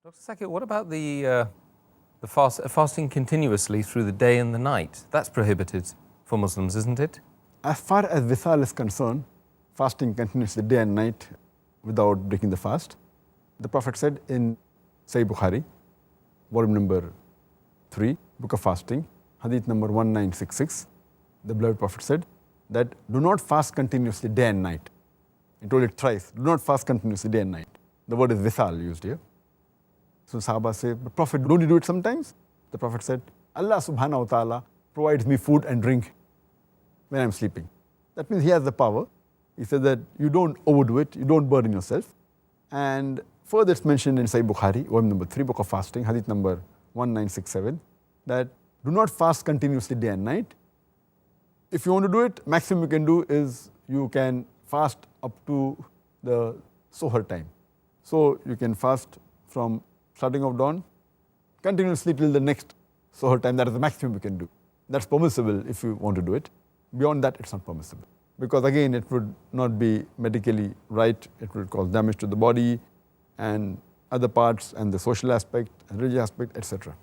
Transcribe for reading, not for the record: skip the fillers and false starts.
Dr. Zakir, what about the fasting continuously through the day and the night? That's prohibited for Muslims, isn't it? As far as Wisal is concerned, fasting continuously day and night without breaking the fast. The Prophet said in Sahih Bukhari, volume number 3, Book of Fasting, Hadith number 1966, the beloved Prophet said that do not fast continuously day and night. He told it thrice, do not fast continuously day and night. The word is Wisal used here. So Sahaba say, but Prophet, don't you do it sometimes? The Prophet said, Allah subhanahu wa ta'ala provides me food and drink when I'm sleeping. That means He has the power. He said that you don't overdo it, you don't burden yourself. And further it's mentioned in Sahih Bukhari, volume number 3, Book of Fasting, Hadith number 1967, that do not fast continuously day and night. If you want to do it, maximum you can do is you can fast up to the Sohar time. So you can fast from starting of dawn, continuously till the next Sohar time. That is the maximum you can do. That's permissible if you want to do it. Beyond that, it's not permissible. Because again, it would not be medically right. It would cause damage to the body and other parts and the social aspect and religious aspect, etc.